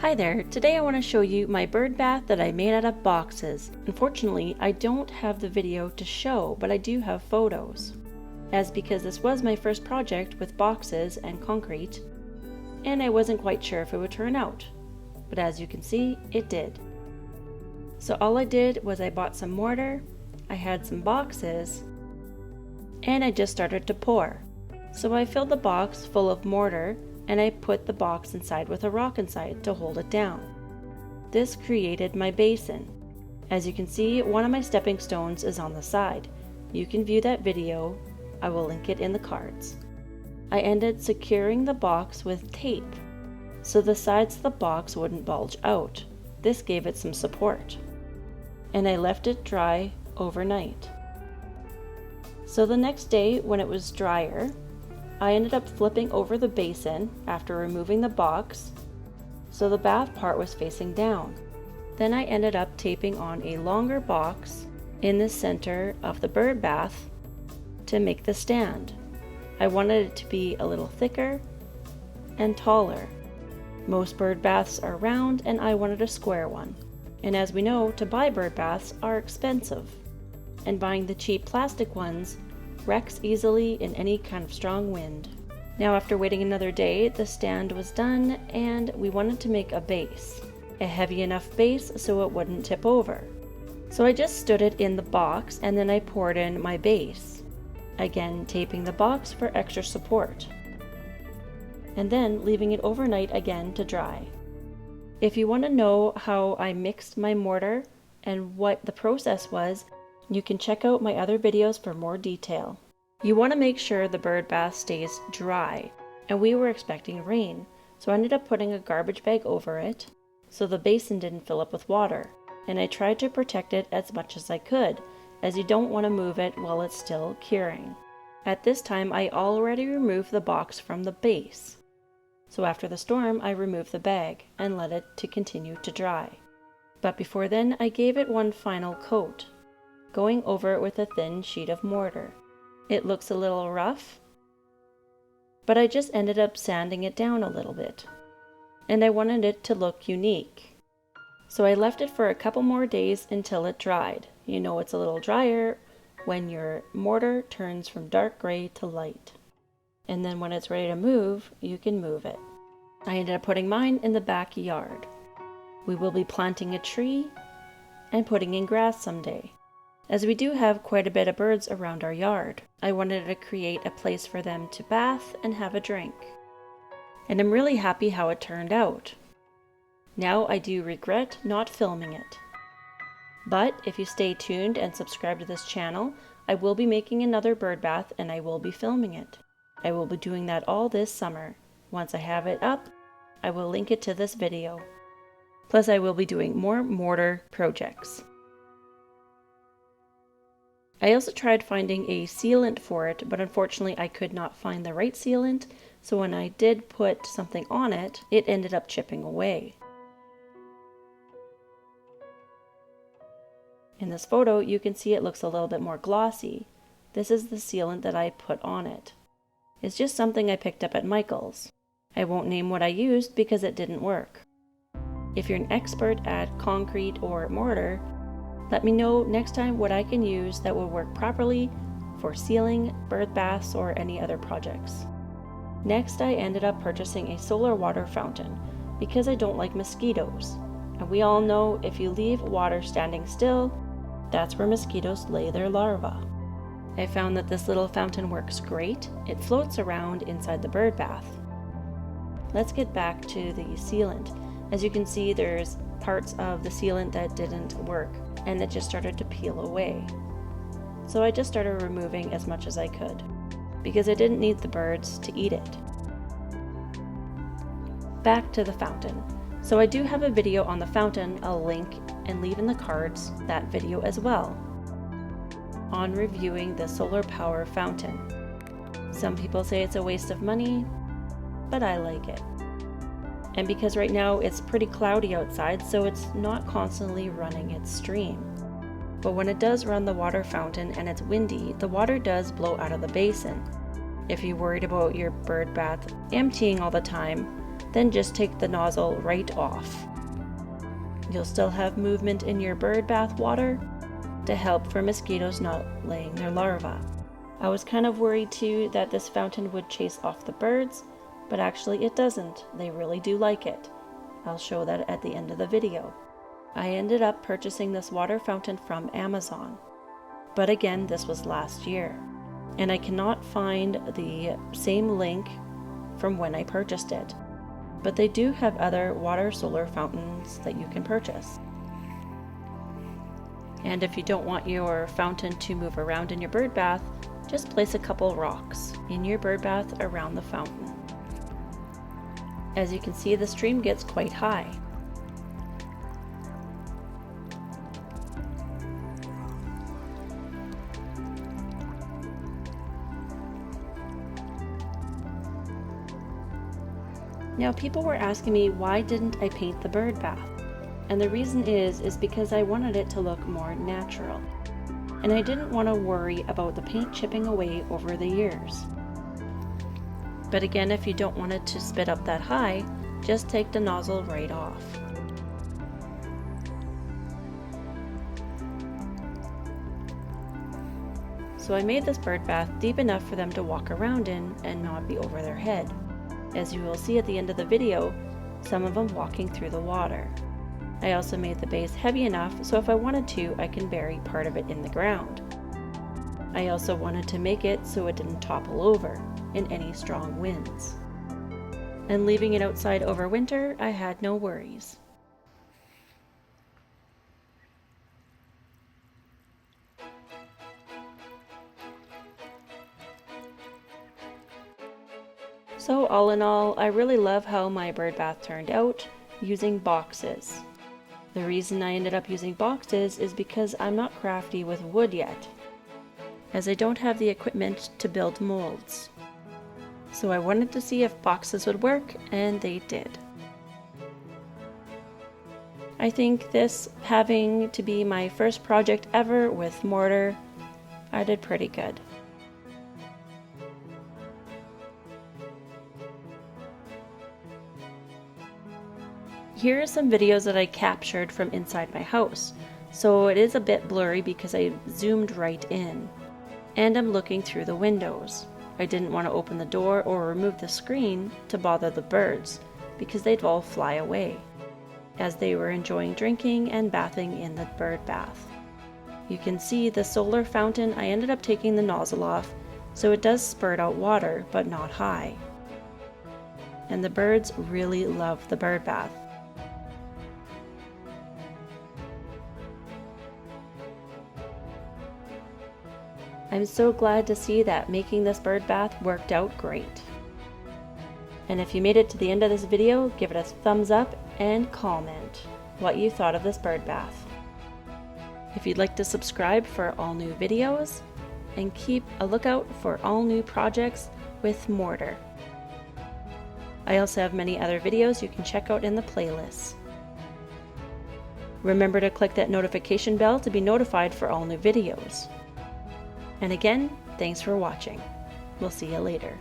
Hi there, today I want to show you my bird bath that I made out of boxes. Unfortunately, I don't have the video to show, but I do have photos. Because this was my first project with boxes and concrete, and I wasn't quite sure if it would turn out. But as you can see, it did. So all I did was I bought some mortar, I had some boxes, and I just started to pour. So I filled the box full of mortar, and I put the box inside with a rock inside to hold it down. This created my basin. As you can see, one of my stepping stones is on the side. You can view that video. I will link it in the cards. I ended securing the box with tape, so the sides of the box wouldn't bulge out. This gave it some support. And I left it dry overnight. So the next day, when it was drier, I ended up flipping over the basin after removing the box, so the bath part was facing down. Then I ended up taping on a longer box in the center of the bird bath to make the stand. I wanted it to be a little thicker and taller. Most bird baths are round and I wanted a square one. And as we know, to buy bird baths are expensive, and buying the cheap plastic ones wrecks easily in any kind of strong wind. Now after waiting another day, the stand was done and we wanted to make a base. A heavy enough base so it wouldn't tip over. So I just stood it in the box and then I poured in my base. Again, taping the box for extra support. And then leaving it overnight again to dry. If you want to know how I mixed my mortar and what the process was, you can check out my other videos for more detail. You want to make sure the bird bath stays dry, and we were expecting rain, so I ended up putting a garbage bag over it so the basin didn't fill up with water, and I tried to protect it as much as I could, as you don't want to move it while it's still curing. At this time, I already removed the box from the base, so after the storm I removed the bag and let it to continue to dry. But before then, I gave it one final coat, going over it with a thin sheet of mortar. It looks a little rough, but I just ended up sanding it down a little bit, and I wanted it to look unique. So I left it for a couple more days until it dried. You know it's a little drier when your mortar turns from dark gray to light. And then when it's ready to move, you can move it. I ended up putting mine in the backyard. We will be planting a tree and putting in grass someday. As we do have quite a bit of birds around our yard, I wanted to create a place for them to bath and have a drink. And I'm really happy how it turned out. Now I do regret not filming it. But if you stay tuned and subscribe to this channel, I will be making another bird bath and I will be filming it. I will be doing that all this summer. Once I have it up, I will link it to this video. Plus I will be doing more mortar projects. I also tried finding a sealant for it, but unfortunately I could not find the right sealant, so when I did put something on it, it ended up chipping away. In this photo, you can see it looks a little bit more glossy. This is the sealant that I put on it. It's just something I picked up at Michael's. I won't name what I used because it didn't work. If you're an expert at concrete or mortar, let me know next time what I can use that will work properly for sealing, bird baths, or any other projects. Next, I ended up purchasing a solar water fountain because I don't like mosquitoes. And we all know if you leave water standing still, that's where mosquitoes lay their larvae. I found that this little fountain works great. It floats around inside the bird bath. Let's get back to the sealant. As you can see, there's parts of the sealant that didn't work, and it just started to peel away. So I just started removing as much as I could, because I didn't need the birds to eat it. Back to the fountain. So I do have a video on the fountain. I'll link and leave in the cards that video as well, on reviewing the solar power fountain. Some people say it's a waste of money, but I like it. And because right now it's pretty cloudy outside, so it's not constantly running its stream. But when it does run the water fountain and it's windy, the water does blow out of the basin. If you're worried about your bird bath emptying all the time, then just take the nozzle right off. You'll still have movement in your bird bath water to help for mosquitoes not laying their larvae. I was kind of worried too that this fountain would chase off the birds, but actually it doesn't. They really do like it. I'll show that at the end of the video. I ended up purchasing this water fountain from Amazon, but again, this was last year, and I cannot find the same link from when I purchased it, but they do have other water solar fountains that you can purchase. And if you don't want your fountain to move around in your bird bath, just place a couple rocks in your bird bath around the fountain. As you can see, the stream gets quite high. Now, people were asking me why didn't I paint the bird bath? And the reason is because I wanted it to look more natural. And I didn't want to worry about the paint chipping away over the years. But again, if you don't want it to spit up that high, just take the nozzle right off. So I made this bird bath deep enough for them to walk around in and not be over their head. As you will see at the end of the video, some of them walking through the water. I also made the base heavy enough so if I wanted to, I can bury part of it in the ground. I also wanted to make it so it didn't topple over in any strong winds. And leaving it outside over winter, I had no worries. So all in all, I really love how my bird bath turned out using boxes. The reason I ended up using boxes is because I'm not crafty with wood yet, as I don't have the equipment to build molds. So I wanted to see if boxes would work, and they did. I think this having to be my first project ever with mortar, I did pretty good. Here are some videos that I captured from inside my house, so it is a bit blurry because I zoomed right in, and I'm looking through the windows. I didn't want to open the door or remove the screen to bother the birds, because they'd all fly away, as they were enjoying drinking and bathing in the bird bath. You can see the solar fountain, I ended up taking the nozzle off, so it does spurt out water, but not high. And the birds really love the bird bath. I'm so glad to see that making this bird bath worked out great. And if you made it to the end of this video, give it a thumbs up and comment what you thought of this bird bath. If you'd like to subscribe for all new videos, and keep a lookout for all new projects with mortar. I also have many other videos you can check out in the playlist. Remember to click that notification bell to be notified for all new videos. And again, thanks for watching. We'll see you later.